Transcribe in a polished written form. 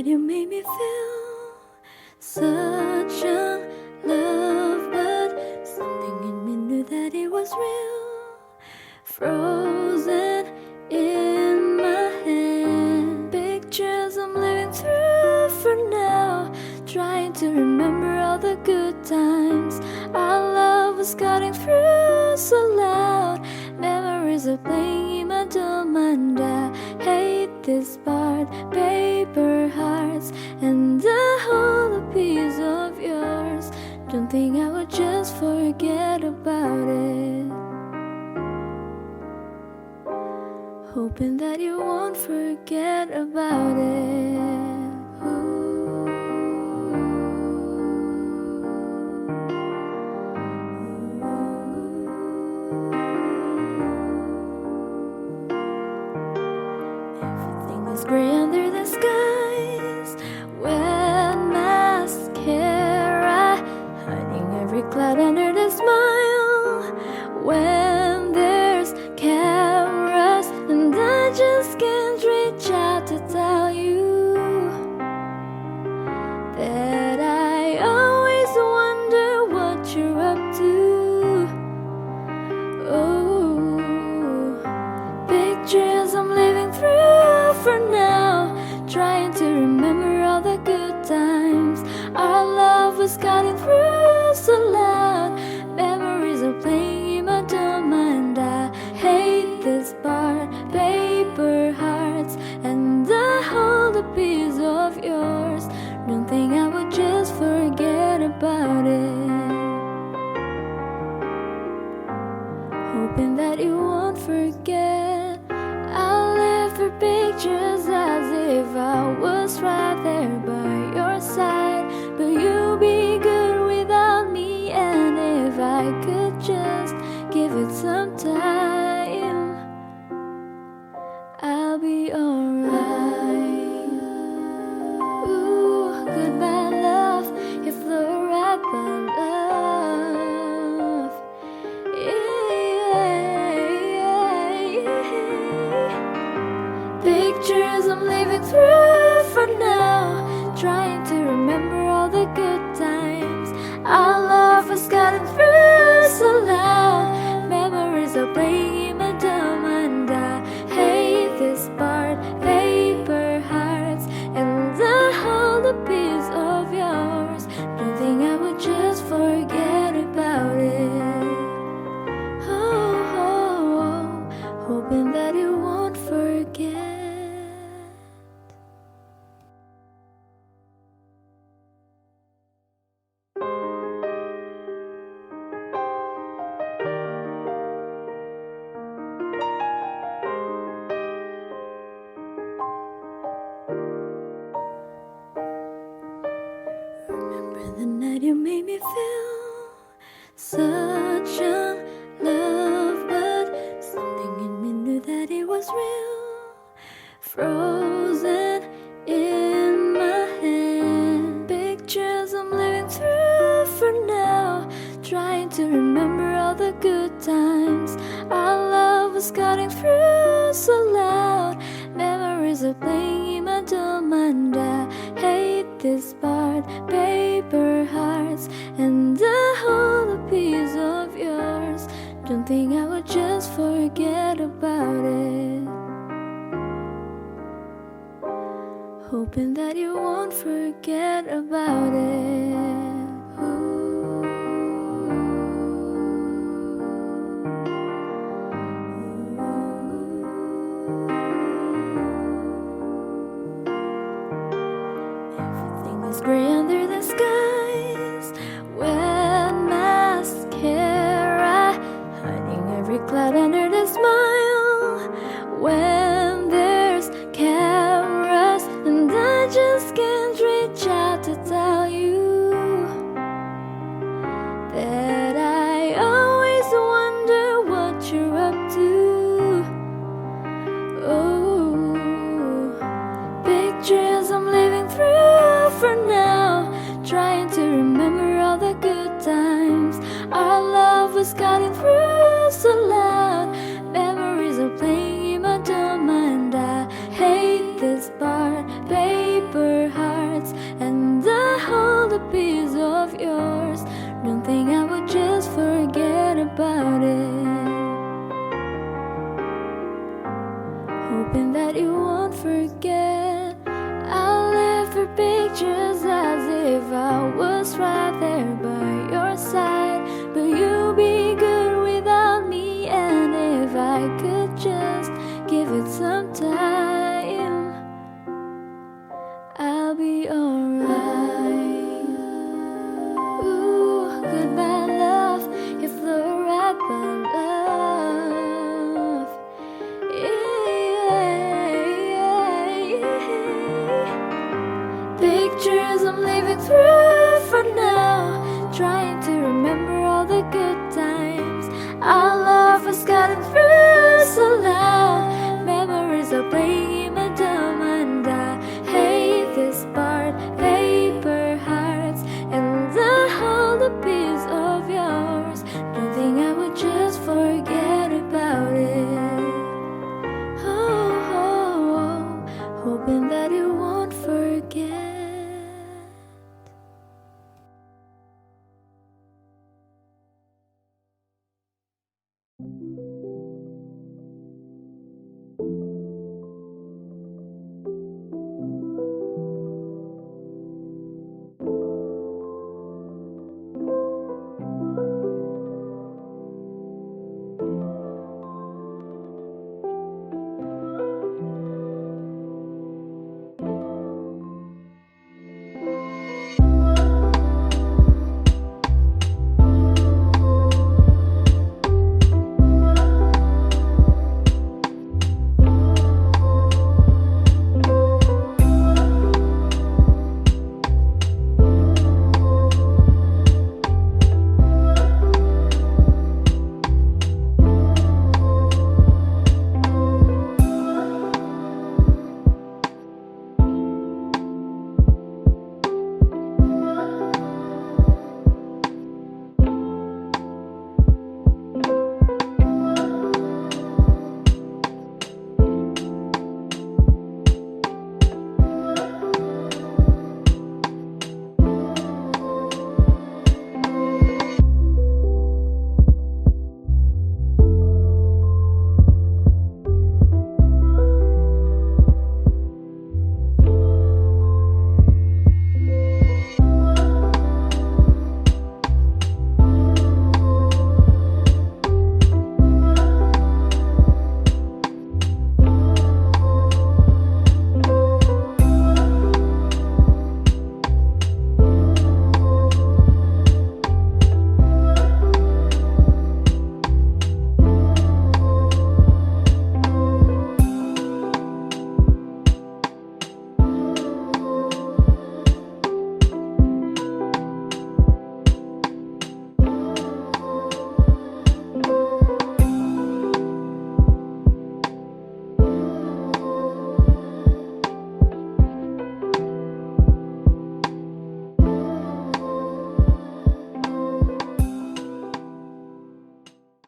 night you made me feel such young love, but something in me knew that it was real. Frozen in my hand, pictures I'm living through for now, trying to remember all the good times. Our love was cutting through so loud, memories are playing in my dull mind. I hate this part, paper hearts, and I hold a piece of yours. Don't think I would just forget about it, hoping that you won't forget about it. Ooh. Everything is gray under the skies, wet mascara, hiding every cloud under the smile. When there's cameras and I just can't reach out to tell you that I always wonder what you're up to. Oh, pictures I'm living through for now, trying to remember all the good times. Our love was cutting through so loud, memories are playing in my dull mind. I hate this part, paper hearts, and I hold a piece of yours. Don't think I would just forget about it, hoping that you won't forget. I'll live for pictures as if I was right there by your side, but you'll be good without me. And if I could just give it some time, I'll be alright. Ooh, goodbye love, you flew right by love. Pictures I'm living through for now, trying to remember all the good times. Our love was cutting through so loud, memories are playing in my dull mind. I hate this part, paper hearts, and I hold a piece of yours. Don't think I would just forget about it. Oh, hoping that you won't forget. Remember the night you made me feel such young love, but something in me knew that it was real. Frozen in my hand, pictures I'm living through for now, trying to remember all the good times. Our love was cutting through so loud, memories are playing in my dull mind. I hate this part, paper hearts, and I hold a piece of yours. Don't think I would just forget about it, hoping that you won't forget about it. Ooh. Everything is gray under the skies, wet mascara, hiding every cloud under the smile. When there's cameras and I just can't reach out to tell you that I always wonder what you're up to. Oh, pictures I'm living through for now, hoping that you won't forget. I'll live for pictures as if I was right there by your side. But you'll be good without me, and if I could just give it some time.